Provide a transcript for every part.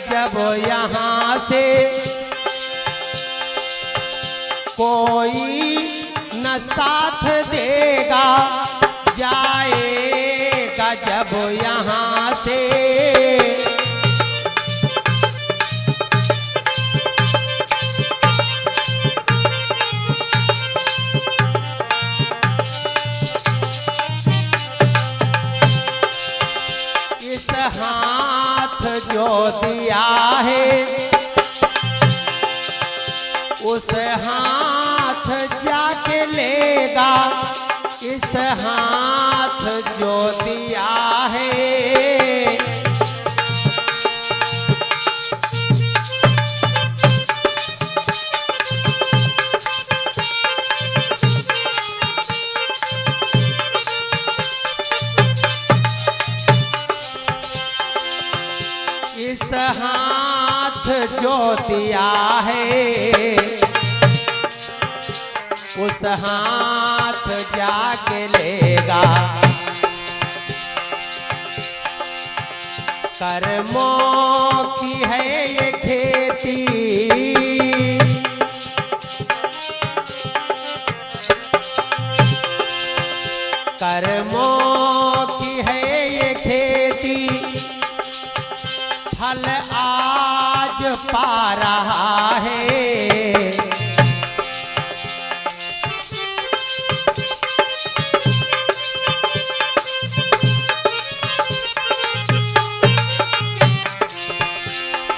जब यहाँ से कोई न साथ देगा, जाएगा जब यहाँ से इस हाथ जो दिया है उस हाथ जाके लेगा, इस हाथ जो दिया है इस हाथ जो दिया है उस हाथ जाके लेगा, कर्मों की है ये खेती, कर्मों की है ये खेती, फल आज पा रहा है।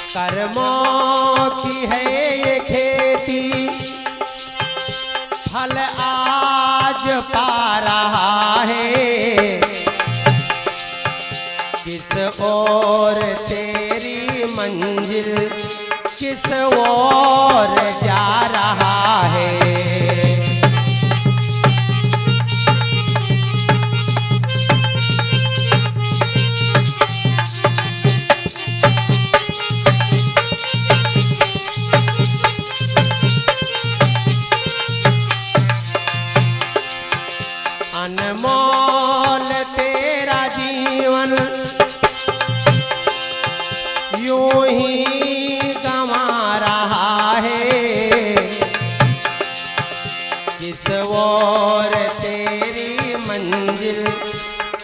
कर्मों की है ये खेती, फल आज पा रहा है। किस ओर तेरी मंजिल, किस ओर जा रहा है। अनमोल तेरा जीवन यूं ही गंवा रहा है। किस ओर तेरी मंजिल,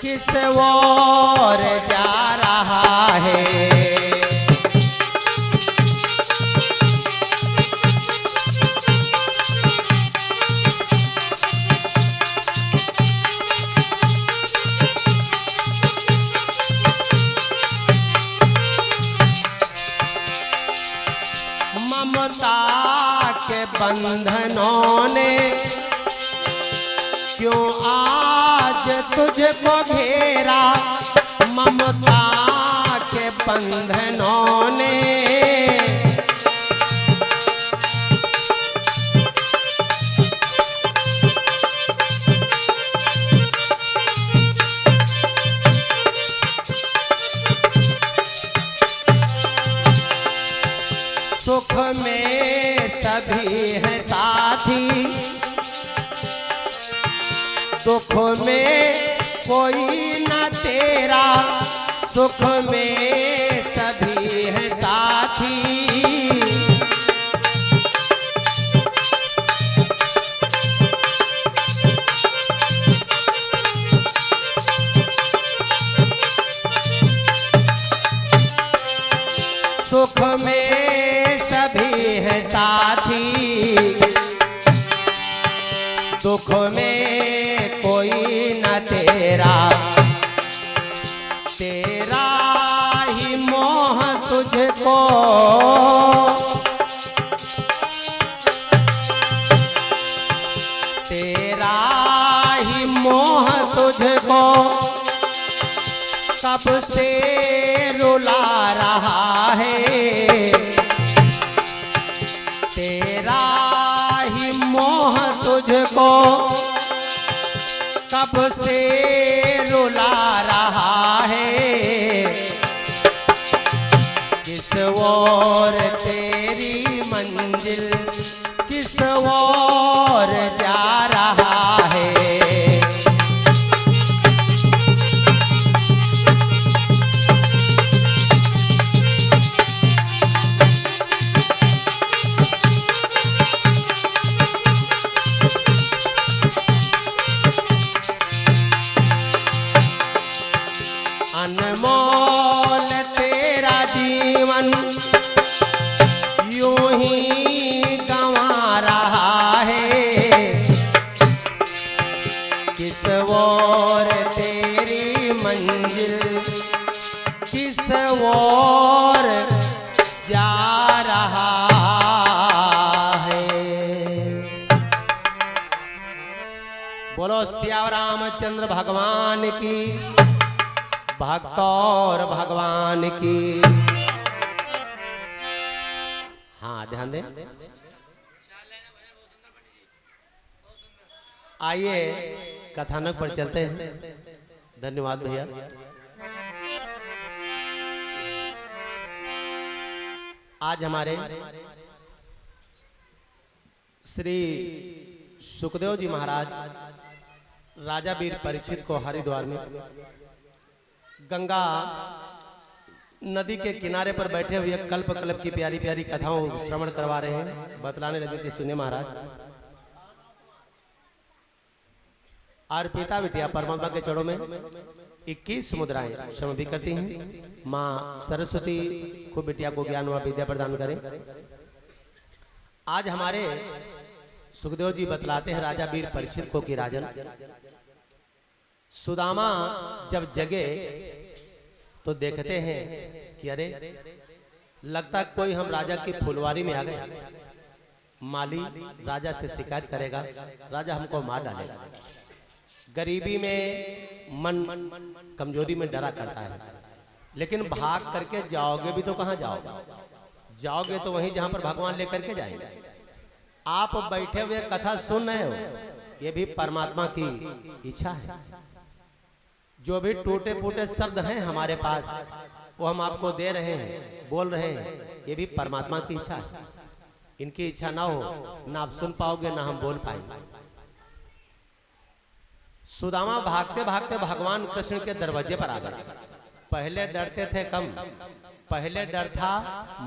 किस ओर जा रहा है। ममता के बंधनों ने क्यों आज तुझको घेरा, ममता के बंधनों ने सुख में सभी है साथी, दुख में कोई न तेरा, सुख में सभी है साथी। सुख में सभी है साथी, दुख में कोई न तेरा, तेरा ही मोह तुझको तेरा ही मोह तुझको कब से रुला रहा है। तेरा ही मोह तुझको कब से रुला रहा है। किस ओर तेरी मंजिल, किस ओर जा रहा है। ओर तेरी मंजिल किस ओर जा रहा है। बोलो सिया रामचंद्र भगवान की, भक्त और भगवान की। हाँ ध्यान दें। आइए कथानक पर चलते हैं। धन्यवाद भैया। आज हमारे श्री सुखदेव जी महाराज राजा वीर परीक्षित को हरिद्वार में गंगा नदी के किनारे पर बैठे हुए कल्प कल्प की प्यारी प्यारी कथाओं श्रवण करवा रहे हैं। बतलाने लगे कि सुनिए महाराज। और पिता बिटिया परमात्मा के चरणों में 21 मुद्राएं श्रवण भी करती हैं। माँ सरस्वती को बिटिया को ज्ञान व विद्या प्रदान करें। आज हमारे सुखदेव जी बतलाते हैं राजा वीर परीक्षित को कि राजन, सुदामा जब जगे तो देखते हैं कि अरे लगता कोई हम राजा की फुलवारी में आ गए। माली राजा से शिकायत करेगा, राजा हमको मार डालेगा। गरीबी में मन कमजोरी में डरा करता है। लेकिन भाग करके जाओगे भी तो कहां जाओगे? जाओगे तो वहीं जहां पर भगवान लेकर के जाएंगे। आप बैठे हुए कथा सुन रहे हो, ये भी परमात्मा की इच्छा है। जो भी टूटे फूटे शब्द हैं हमारे पास, वो हम आपको दे रहे हैं, बोल रहे हैं, ये भी परमात्मा की इच्छा है। इनकी इच्छा ना हो ना आप सुन पाओगे ना हम बोल पाएंगे। सुदामा भागते भागते भगवान कृष्ण के दरवाजे पर आ गए। पहले डरते थे कम, पहले डर था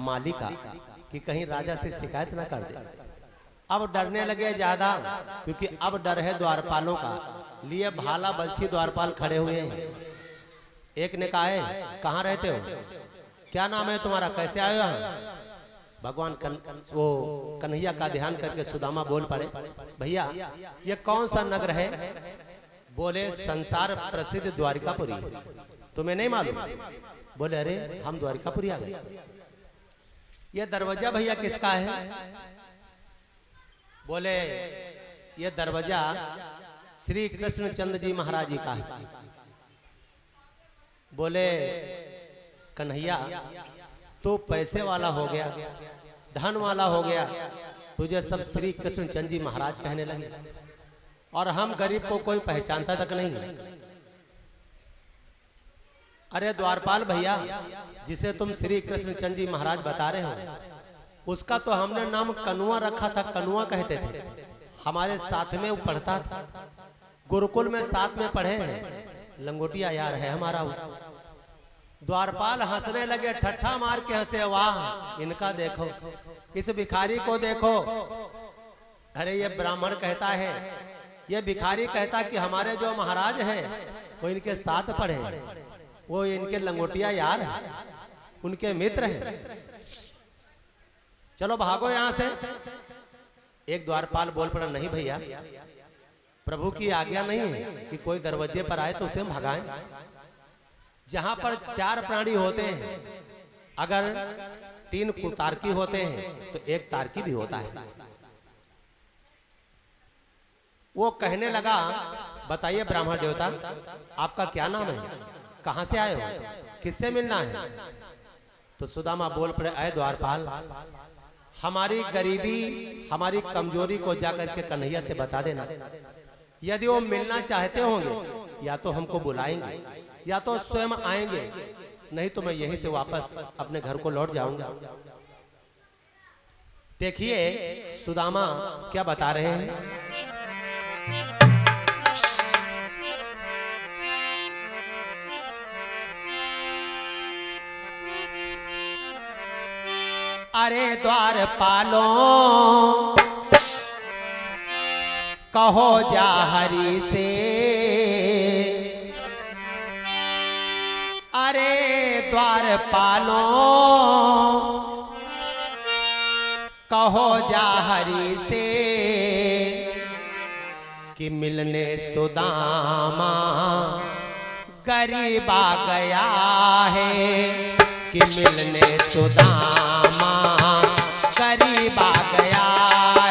माली का कि कहीं राजा से शिकायत ना कर दे। अब डरने लगे ज्यादा, क्योंकि अब डर है द्वारपालों का। लिए भाला बलछी द्वारपाल खड़े हुए हैं। एक ने कहा है कहाँ रहते हो, क्या नाम है तुम्हारा, कैसे आए हो? भगवान वो कन्हैया का ध्यान करके सुदामा बोल पड़े, भैया ये कौन सा नगर है? बोले संसार प्रसिद्ध द्वारिकापुरी। तुम्हें नहीं मालूम? बोले अरे हम द्वारिकापुरी आ गए। ये दरवाजा भैया किसका है? बोले ये दरवाजा श्री कृष्णचंद्र जी महाराज जी का है। बोले कन्हैया तू पैसे वाला हो गया, धन वाला हो गया, तुझे सब श्री कृष्णचंद्र जी महाराज कहने लगे, और हम गरीब को कोई पहचानता तक नहीं। अरे द्वारपाल भैया, जिसे तुम श्री कृष्णचंद्र जी महाराज बता रहे हो, उसका तो हमने नाम कनुआ रखा था, कनुआ कहते थे। हमारे साथ में वो पढ़ता था, गुरुकुल में साथ में पढ़े हैं। लंगोटिया यार है हमारा। द्वारपाल हंसने लगे, ठट्ठा मार के हंसे, वाह इनका देखो, इस भिखारी को देखो। अरे ये ब्राह्मण कहता है, ये भिखारी कहता कि हमारे जो महाराज हैं वो इनके साथ पढ़े, वो इनके लंगोटिया यार है, उनके मित्र हैं। चलो भागो यहां से। एक द्वारपाल बोल पड़ा, नहीं भैया प्रभु की आज्ञा नहीं है कि कोई दरवाजे पर आए तो उसे हम भगाएं। जहां पर 4 प्राणी होते हैं, अगर 3 कुतार्की होते हैं तो 1 तार्की भी होता है। वो कहने लगा, बताइए ब्राह्मण देवता आपका क्या नाम है, कहां से आए हो, किससे मिलना है? तो सुदामा बोल पड़े, अय द्वारपाल हमारी गरीबी हमारी कमजोरी को जाकर के कन्हैया से बता देना। यदि वो मिलना चाहते होंगे या तो हमको बुलाएंगे या तो स्वयं आएंगे, नहीं तो मैं यहीं से वापस अपने घर को लौट जाऊंगा। देखिए सुदामा क्या बता रहे हैं। अरे द्वारपालों कहो जा हरि से, अरे द्वारपालों कहो जा हरि से, कि मिलने सुदामा गरीब आ गया है, कि मिलने सुदामा गरीब आ गया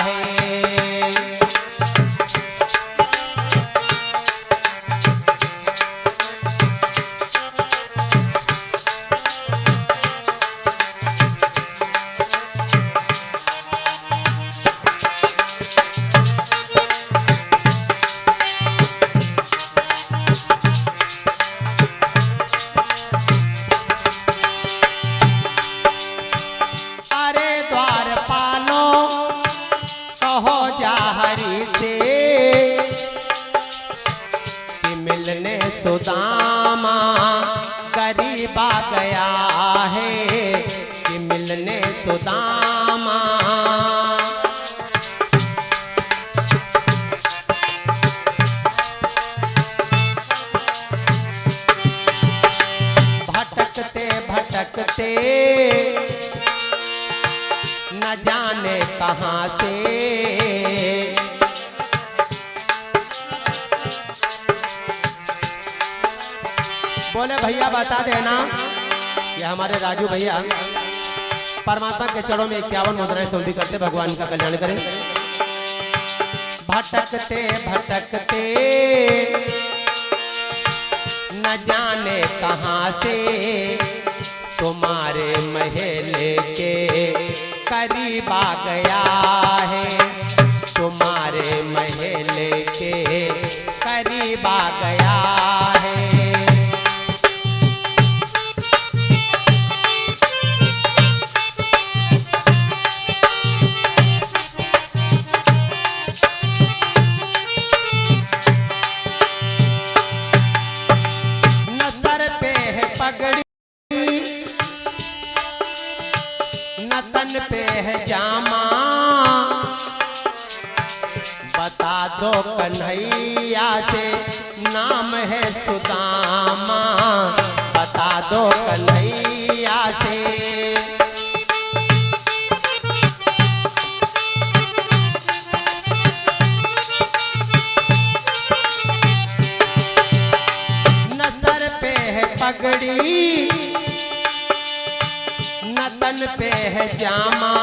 है। सुदामा गरीब आ गया है, कि मिलने सुदामा। भटकते भटकते न जाने कहाँ से बोले भैया बता देना, ये हमारे राजू भैया परमात्मा के चरणों में 51 मुद्राएं सोल्डी करते, भगवान का कल्याण करें। भटकते भटकते न जाने कहाँ से तुम्हारे महल के करीब आ गया है, तुम्हारे महल के करीब आ गया है। तन पे है जामा, बता दो कन्हैया से नाम है सुदामा, बता दो कन्हैया से। न सर पे है पगड़ी न तन पे है जामा,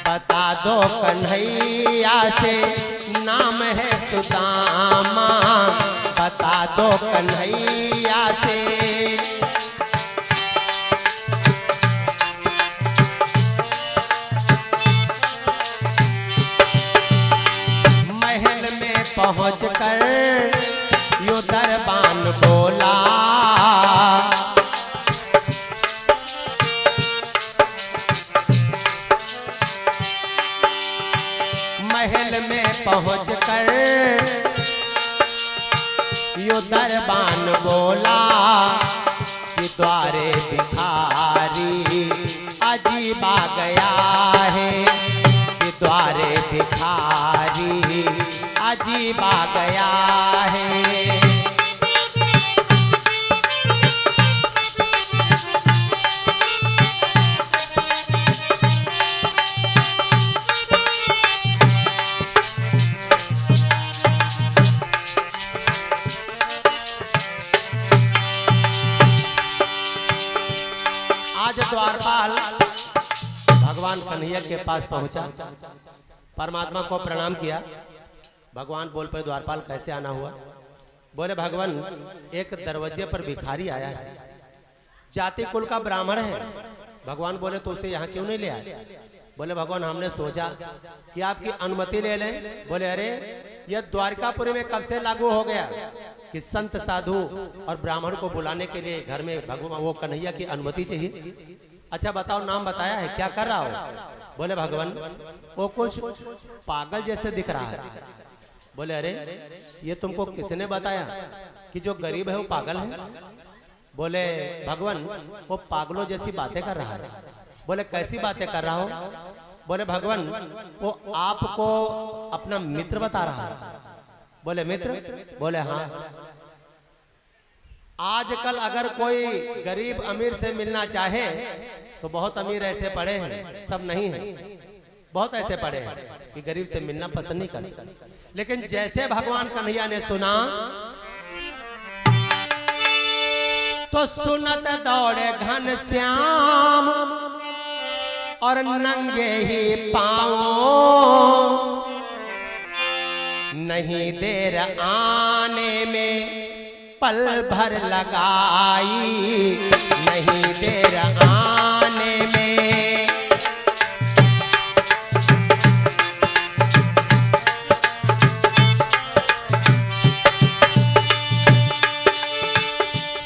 बता दो कन्हैया से नाम है सुदामा, बता दो कन्हैया से। महल में पहुंचकर यो दरबान बोला, महल में पहुंचकर यो दरबान बोला, कि द्वारे भिखारी अजीब आ गया है, कि द्वारे भिखारी अजीब आ गया है। आज द्वारपाल भगवान कन्हैया के पास पहुंचा, परमात्मा को प्रणाम किया। भगवान बोल पड़े द्वारपाल कैसे आना हुआ? बोले भगवान एक दरवाजे पर भिखारी आया है, जाति कुल का ब्राह्मण है। भगवान बोले तो उसे यहाँ क्यों नहीं ले आए? बोले भगवान हमने सोचा कि आपकी अनुमति ले लें। बोले अरे यह द्वारकापुरी में कब से लागू हो गया कि संत साधु और ब्राह्मण को बुलाने के लिए घर में भगवान वो कन्हैया की अनुमति चाहिए। अच्छा बताओ नाम बताया है, क्या कर रहा हो? बोले भगवान वो कुछ पागल जैसे दिख रहा है। बोले अरे ये तुमको किसने बताया कि जो गरीब है वो पागल है? बोले भगवान वो पागलों जैसी बातें कर रहा है। बोले कैसी बातें कर रहा हो? बोले भगवान वो आपको अपना मित्र बता रहा है। बोले मित्र? बोले हाँ। आजकल अगर कोई गरीब अमीर से मिलना चाहे तो बहुत अमीर ऐसे पड़े हैं, सब नहीं है। बहुत ऐसे पड़े हैं कि गरीब से मिलना पसंद नहीं करते, लेकिन जैसे भगवान कन्हैया ने सुना तो सुनत दौड़े घनश्याम और नंगे ही पाँव, नहीं देर आने में पल भर लगाई, नहीं देर आने में।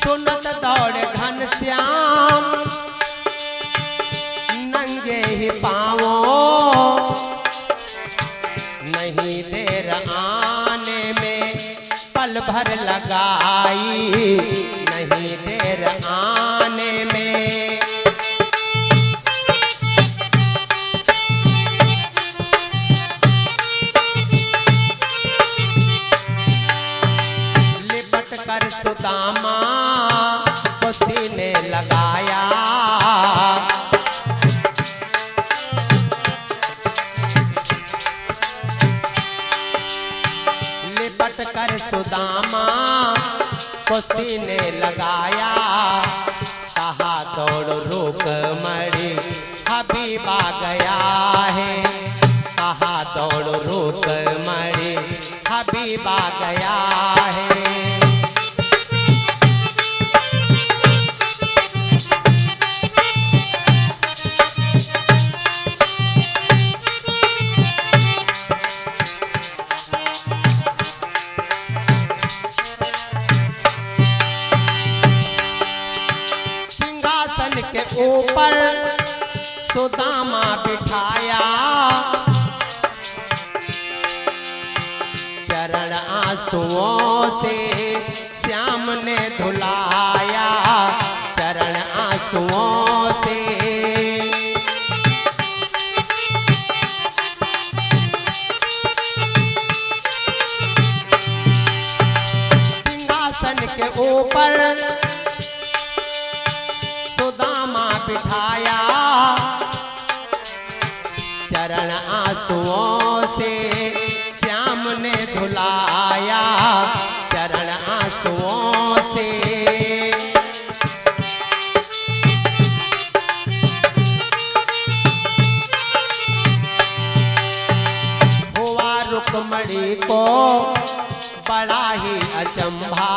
सुनत दौड़े घनश्याम नंगे ही पाँवों, नहीं देर आने में पल भर लगाई, नहीं देर आने में। लिपट कर सुदामा को सीने लगाया, लिपट कर सुदामा को सीने लगाया, कहा दौड़ रुक मड़ी हबीबा गया है, कहा दौड़ रुक मड़ी हबीबा गया है। के ऊपर सुदामा बिठाया, चरण आंसुओं से श्याम ने धुलाया, चरण आंसुओं से। सिंहासन के ऊपर सुदामा बिठाया, चरण आंसुओं से श्याम ने धुलाया, चरण आंसुओं से। हुआ रुक्मणी को बड़ा ही अचंभा,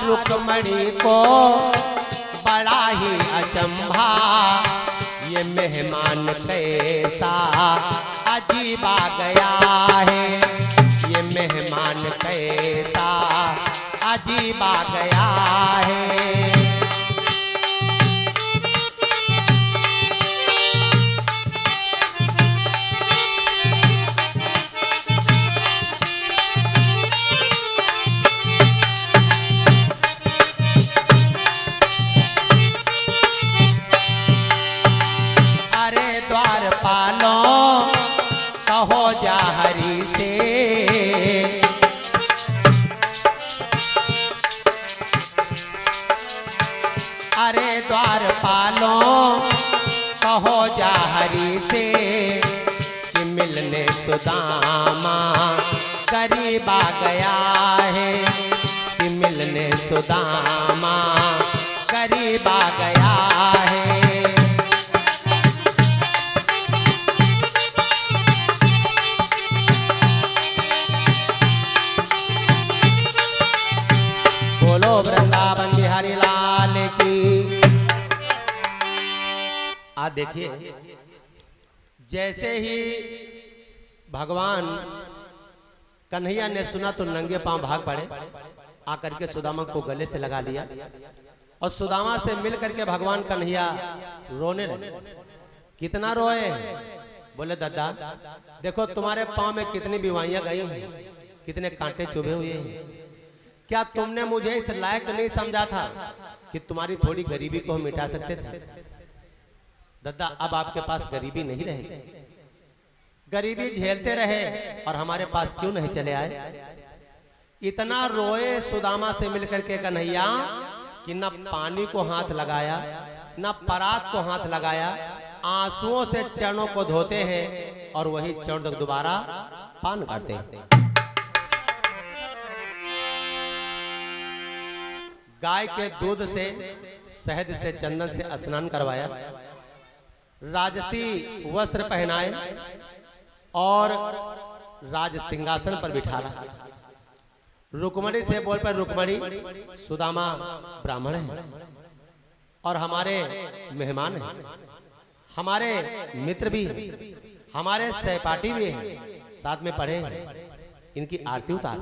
रुक्मणी को बड़ा ही अचंभा, ये मेहमान कैसा अजीब आ गया है, ये मेहमान कैसा अजीब आ गया है। कहो जा हरि से, अरे द्वारपालों कहो जा हरि से, कि मिलने सुदामा करीब आ गया है, कि मिलने सुदामा करीब आ गया है। बोलो वृंदावन बिहारी लाल की। आज देखिए, जैसे ही भगवान कन्हैया ने सुना तो नंगे पांव भाग पड़े, आकर के सुदामा को गले से लगा लिया और सुदामा से मिल करके भगवान कन्हैया रोने लगे। कितना रोए? बोले दादा देखो तुम्हारे पांव में कितनी बीमारियां गई हैं, कितने कांटे चुभे हुए हैं। क्या तुमने मुझे इस लायक नहीं समझा था कि तुम्हारी थोड़ी गरीबी को हम मिटा सकते थे? दादा अब आपके पास गरीबी नहीं रहेगी, गरीबी झेलते रहे और हमारे पास क्यों नहीं चले आए? इतना रोए सुदामा से मिलकर के कन्हैया कि न पानी को हाथ लगाया, न परात को हाथ लगाया, आंसुओं से चरणों को धोते हैं और वही चरण दोबारा पान करते हैं। गाय के दूध से, शहद से, चंदन से स्नान करवाया, राजसी वस्त्र पहनाए और राज सिंहासन पर बिठाला। रुक्मणी से बोल पर रुक्मणी, सुदामा ब्राह्मण है और हमारे मेहमान हैं, हमारे मित्र भी हैं, हमारे सहपाठी भी हैं, साथ में पढ़े हैं, इनकी आरती उतार।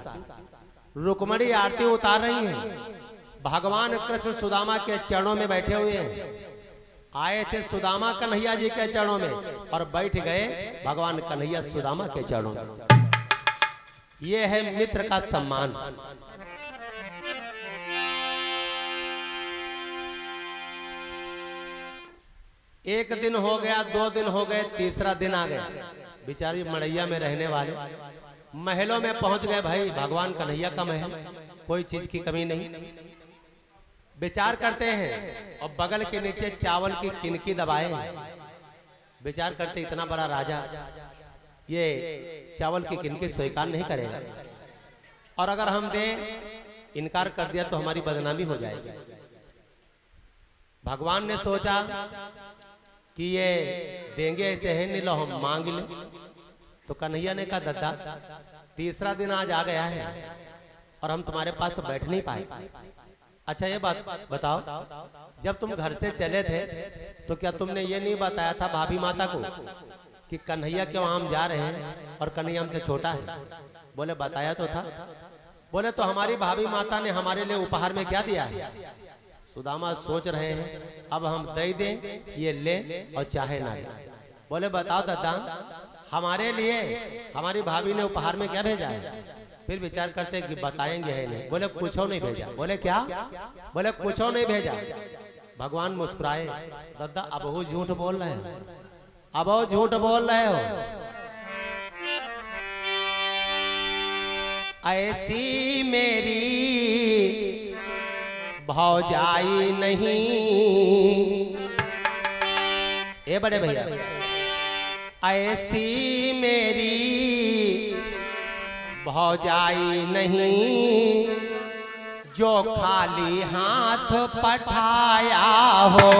रुक्मणी आरती उतार रही हैं। भगवान कृष्ण सुदामा के चरणों में बैठे हुए हैं। आए थे सुदामा कन्हैया जी के चरणों में और बैठ गए भगवान कन्हैया सुदामा के चरणों में। ये है मित्र का सम्मान। एक दिन हो गया, 2 दिन हो गए, तीसरा दिन आ गया। बेचारी मड़ैया में रहने वाले महलों में पहुंच गए। भाई भगवान कन्हैया का महल, कोई चीज की कमी नहीं। विचार करते हैं और बगल के नीचे चावल की किनकी दबाए। विचार करते इतना बड़ा राजा ये चावल की किनकी स्वीकार नहीं करेगा, और अगर हम दें, इनकार कर दिया तो हमारी बदनामी हो जाएगी। भगवान ने सोचा कि ये देंगे ऐसे है नहीं, लो हम मांग ले। तो कन्हैया ने कहा दद्दा, तीसरा दिन आज आ गया है और हम तुम्हारे पास बैठ नहीं पाए। अच्छा ये बात बताओ, जब तुम घर से चले थे तो क्या तुमने ये नहीं बताया था भाभी माता को कि कन्हैया के वहां हम जा रहे हैं और कन्हैया हमसे छोटा है? बोले बताया तो था। बोले तो हमारी भाभी माता ने हमारे लिए उपहार में क्या दिया है? सुदामा सोच रहे हैं अब हम दे दें, ये ले और चाहे ना ले। बोले बताओ दादा, हमारे लिए हमारी भाभी ने उपहार में क्या भेजा है? फिर विचार करते कि बताएंगे है नहीं। बोले कुछ नहीं भेजा। बोले क्या? बोले कुछ नहीं भेजा। भगवान मुस्कुराए, दादा अब वो झूठ बोल रहे हो, अब वो झूठ बोल रहे हो। ऐसी मेरी भौजाई नहीं, ए बड़े भैया, ऐसी मेरी भौजाई नहीं जो खाली हाथ पठाया हो।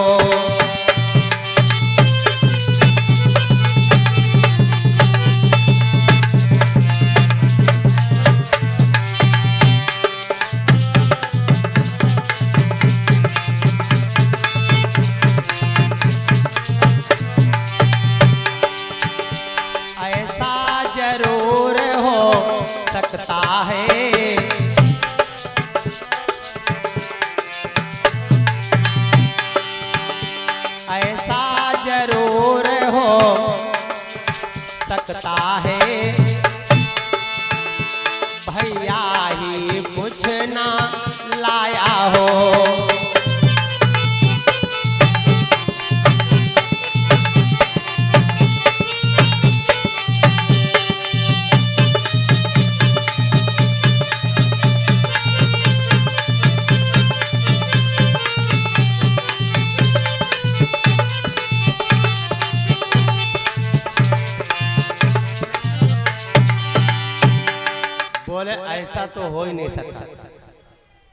बोले ऐसा तो हो ही नहीं सकता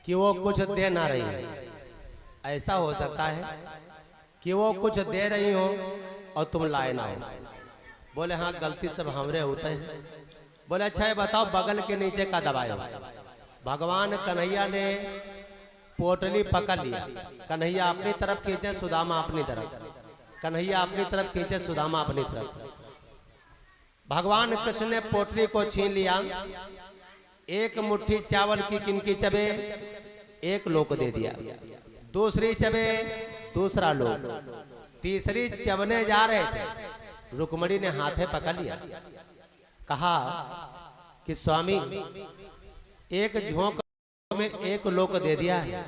कि वो कुछ दे ना रही है। ऐसा हो सकता है कि वो कुछ दे रही हो और तुम लाए ना हो। बोले हाँ गलती सब हमरे होते हैं। बोले अच्छा ये बताओ बगल के नीचे का दबाए। भगवान कन्हैया ने पोटली पकड़ लिया। कन्हैया अपनी तरफ खींचे, सुदामा अपनी तरफ, कन्हैया अपनी तरफ खींचे, सुदामा अपनी तरफ। भगवान कृष्ण ने पोटली को छीन लिया। एक मुट्ठी चावल की किनकी चबे, एक लोक दे दिया। दूसरी चबे, दूसरा लोक। तीसरी चबने जा रहे थे, रुक्मणी ने हाथे पकड़ लिया। कहा कि स्वामी एक झोंक में एक लोक दे दिया है,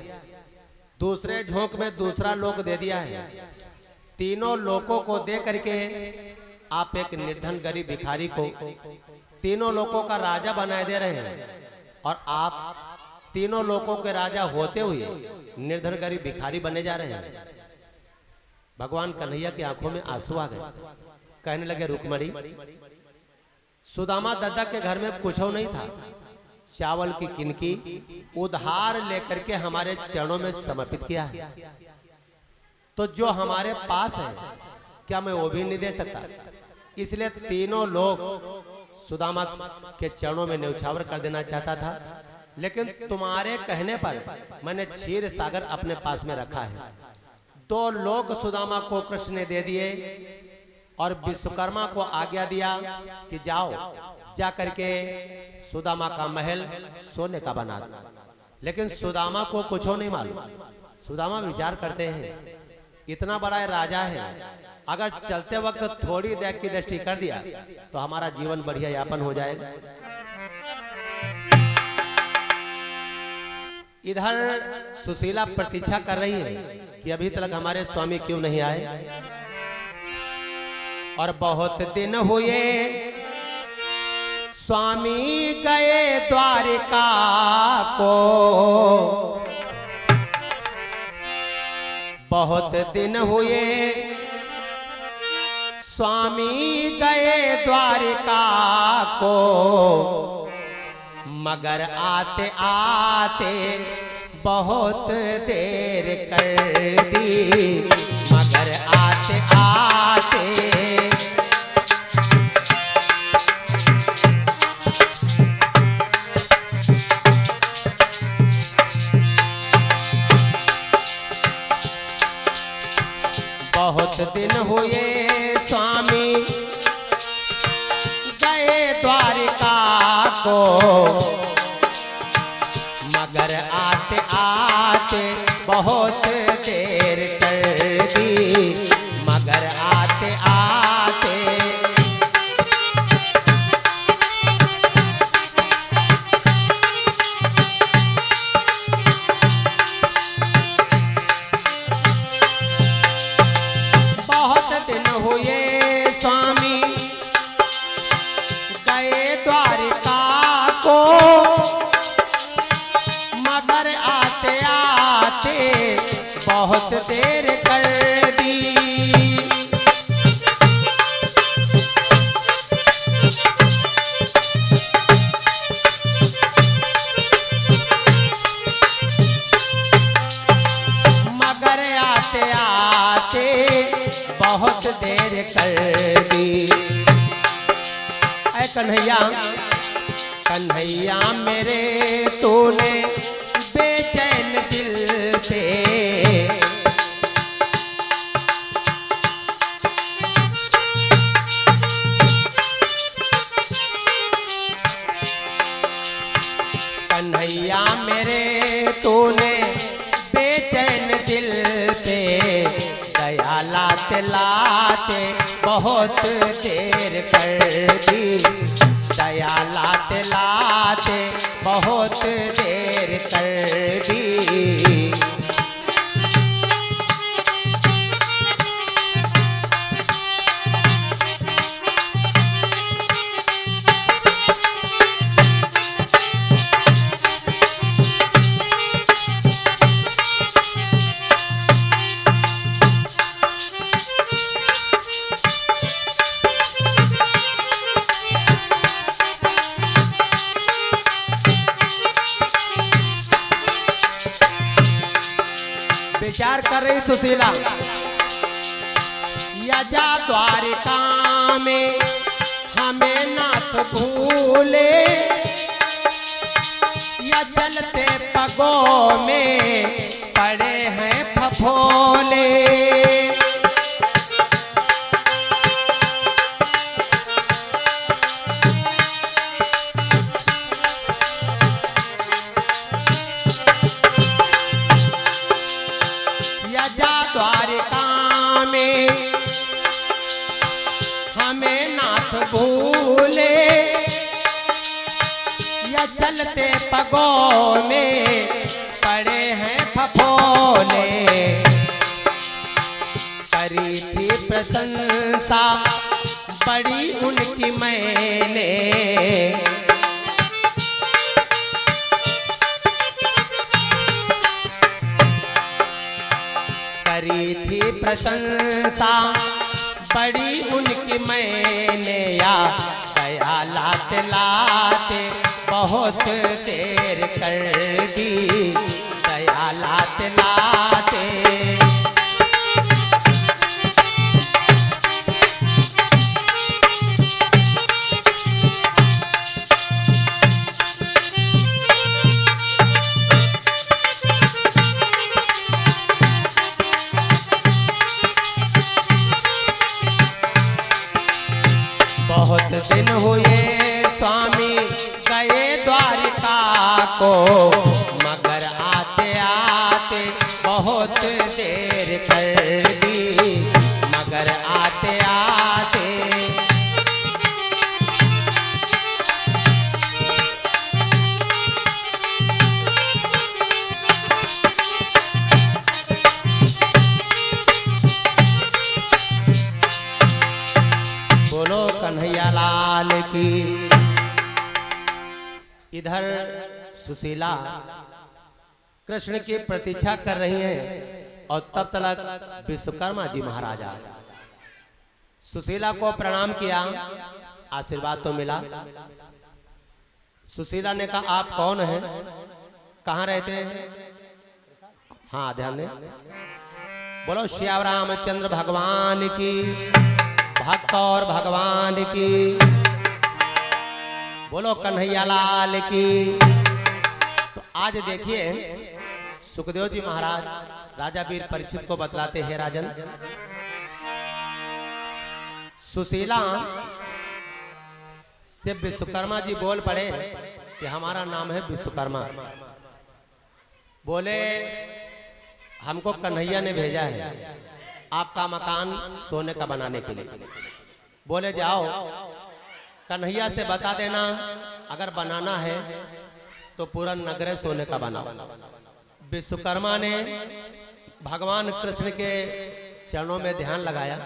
दूसरे झोंक में दूसरा लोक दे दिया है। तीनों लोकों को दे करके आप एक निर्धन गरीब भिखारी को तीनों लोकों का राजा बनाए दे रहे हैं। और आप तीनों लोगों के राजा होते हुए निर्धन गरीब भिखारी बने जा रहे हैं। भगवान कन्हैया की आंखों में आंसू आ गए। कहने लगे रुक्मणी, सुदामा दादा के घर में कुछ नहीं था, चावल की किनकी उधार लेकर के हमारे चरणों में समर्पित किया है। तो जो हमारे पास है क्या मैं वो भी नहीं दे सकता? इसलिए तीनों लोग सुदामा के चरणों में न्यौछावर कर देना चाहता था, लेकिन तुम्हारे कहने पर मैंने क्षीर सागर अपने पास में रखा है। 2 लोग सुदामा को कृष्ण ने दे दिए और विश्वकर्मा को आज्ञा दिया कि जाओ जा करके सुदामा का महल सोने का बना दो। लेकिन सुदामा को कुछ नहीं मालूम। सुदामा विचार करते हैं इतना बड़ा राजा है, अगर चलते वक्त थोड़ी देर की दृष्टि कर दिया तो हमारा जीवन बढ़िया यापन हो जाएगा। इधर सुशीला प्रतीक्षा कर रही है कि अभी तक हमारे स्वामी क्यों नहीं आए। और बहुत दिन हुए स्वामी गए द्वारिका को, बहुत दिन हुए स्वामी गए द्वारिका को, मगर आते आते बहुत देर कर दी, मगर आते आते बहुत दिन हुए स्वामी गए द्वारिका को, मगर आते आते बहुत देर कर दी, मगर आते आते बहुत देर कर दी, मगर आते आते बहुत देर कर दी। ऐ कन्हैया, कन्हैया मेरे तूने बेचैन दिल से कन्हैया मेरे तूने बेचैन दिल पे दया लाते लाते बहुत देर कर दी, दया लाते लाते बहुत देर कर दी। विचार कर रही सुशीला, यजा द्वारिका में हमें नाथ भूले, या चलते पगों में पड़े हैं फफोले। द्वारिका में हमें नाथ भूले, या चलते पगों में पड़े हैं फफोले। करी थी प्रशंसा बड़ी उनकी मैंने, करी थी प्रशंसा बड़ी उनकी मैंने या दया लाते लाते बहुत देर कर दी, दया लाते लाते। बहुत दिन हुए स्वामी गए द्वारिका को, मगर आते आते बहुत देर कर दी, मगर आते आते। बोलो कन्हैया लाल की। इधर सुशीला कृष्ण की प्रतीक्षा कर रही हैं और तब तक विश्वकर्मा जी महाराज आ गए। सुशीला को प्रणाम किया, आशीर्वाद तो मिला। सुशीला ने कहा आप कौन हैं, कहाँ रहते हैं? हाँ ध्यान दें। बोलो श्याम रामचंद्र भगवान की, भक्त और भगवान की। बोलो कन्हैया लाल की। तो आज देखिए सुखदेव जी महाराज राजा वीर परीक्षित को बतलाते हैं, राजन सुशीला से विश्वकर्मा जी बोल पड़े कि हमारा नाम है विश्वकर्मा। बोले हमको कन्हैया ने भेजा है आपका मकान सोने का बनाने के लिए। बोले जाओ कन्हैया से बता देना अगर बनाना है तो पूरा नगर सोने का बनाओ। विश्वकर्मा ने भगवान कृष्ण के चरणों में ध्यान लगाया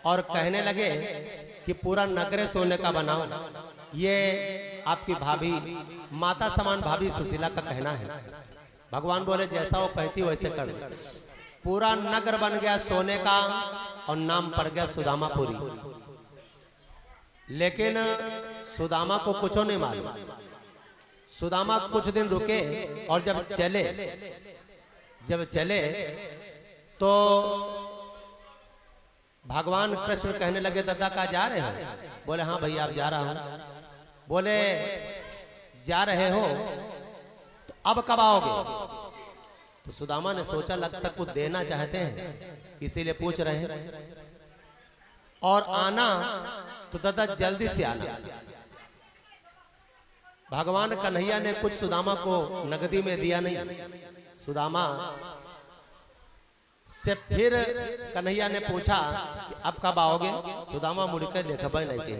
और कहने लगे कि पूरा नगर सोने का बनाओ। ये आपकी भाभी माता समान भाभी सुशीला का कहना है। भगवान बोले जैसा वो कहती वैसे कर। पूरा नगर बन गया सोने का और नाम पड़ गया सुदामापुरी। लेकिन सुदामा को कुछ नहीं मालूम। सुदामा कुछ दिन रुके और जब चले तो भगवान कृष्ण कहने लगे दादा कहाँ जा रहे हो? बोले हाँ भैया आप जा रहा हूं। बोले जा रहे हो तो अब कब आओगे? तो सुदामा ने सोचा लगता कुछ देना चाहते हैं इसीलिए पूछ रहे हैं। और आना तो दादा जल्दी से आना। भगवान कन्हैया ने कुछ सुदामा को नगदी में दिया नहीं। सुदामा से फिर कन्हैया ने पूछा कि अब कब आओगे? सुदामा मुड़कर देखा भाई नहीं के।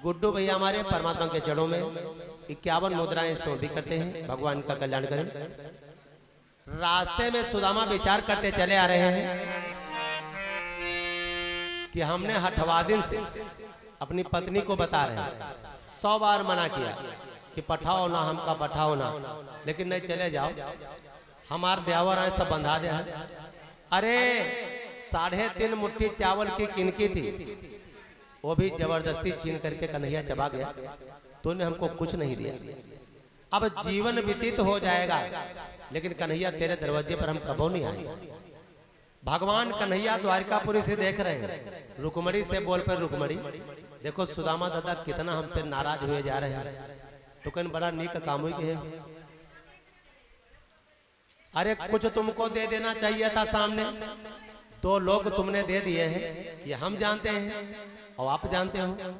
गुड्डू भैया हमारे परमात्मा के चरणों में 51 मुद्राएं सौंधी करते हैं। भगवान का कल्याण करें। रास्ते में सुदामा विचार करते चले आ रहे हैं कि हमने हठवादिन से अपनी पत्नी को बता रहे हैं 100 बार मना किया कि पठाओ ना हमका पठाओ ना, लेकिन नहीं चले जाओ हमार ब्यावर आए सब बंधा दे। अरे 3.5 मुट्ठी चावल की किनकी थी वो भी जबरदस्ती छीन करके कन्हैया चबा गया। तूने हमको कुछ नहीं दिया। अब जीवन व्यतीत हो जाएगा लेकिन कन्हैया तेरे दरवाजे पर हम कबो नहीं आएंगे। भगवान कन्हैया द्वारिकापुरी से देख रहे हैं। रुकमणी से बोल पर रुकमणी देखो सुदामा दादा कितना हमसे नाराज हुए जा रहे हैं। तो कहीं बड़ा नीक काम हुई है। अरे कुछ तुमको दे देना चाहिए था सामने। 2 लोग तुमने दे दिए हैं ये हम जानते हैं और आप जानते हो।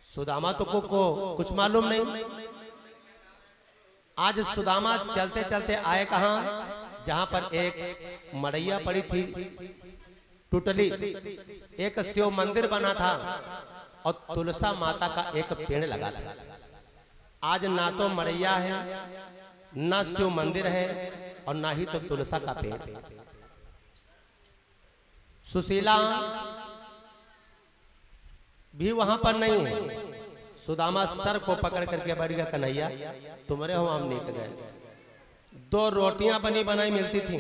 सुदामा तो को कुछ मालूम नहीं। आज सुदामा चलते चलते आए कहां? जहां पर एक मड़ैया पड़ी थी टूटली, एक शिव मंदिर बना था और तुलसा माता का एक पेड़ लगा था। आज ना तो मड़ैया है ना शिव मंदिर है और ना ही तो तुलसा का पेड़। सुशीला भी वहां पर नहीं है। सुदामा सर को पकड़ करके बैठ गया, कन्हैया तुम्हारे हो हम नीक गए। 2 रोटियां बनी बनाई मिलती थी,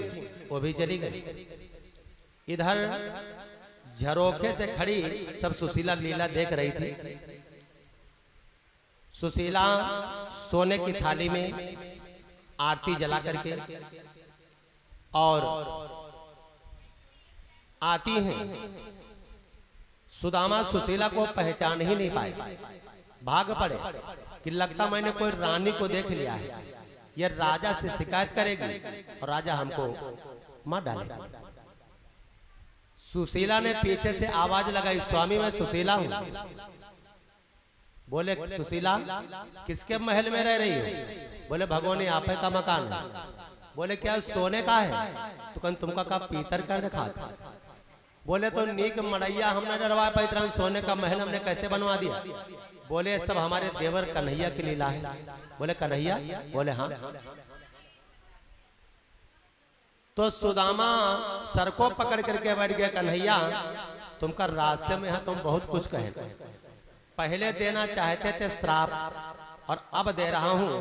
वो भी चली गई। इधर झरोखे से खड़ी सब सुशीला लीला देख रही थी। सुशीला सोने की थाली में आरती जला करके और आती हैं। सुदामा सुशीला को पहचान ही नहीं पाए, भाग पड़े कि लगता मैंने कोई रानी को देख लिया है, ये राजा से शिकायत करेगी और राजा हमको मार डालेगा। सुशीला ने पीछे से आवाज लगाई, स्वामी मैं सुशीला हूं। बोले सुशीला किसके महल में रह रही हो? बोले भगवान आपे का मकान है। बोले क्या सोने का है? तो कन तुमका का पीतर कर दिखा था। बोले तो नीक मड़ैया हमने डरवा पैतरा, सोने का महल हमने कैसे बनवा दिया? बोले सब हमारे देवर कन्हैया की लीला है। बोले कन्हैया? बोले हाँ। तो सुदामा सर को पकड़ करके बैठ गया, कन्हैया तुमका रास्ते में है, तुम बहुत कुछ कहे। पहले देना चाहते थे श्राप और अब दे रहा हूं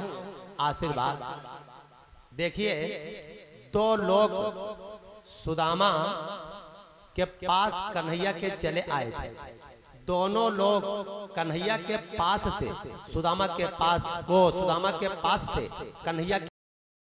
आशीर्वाद। देखिए 2 लोग सुदामा के पास कन्हैया के चले आए थे। दोनों लोग कन्हैया के पास से सुदामा के पास से कन्हैया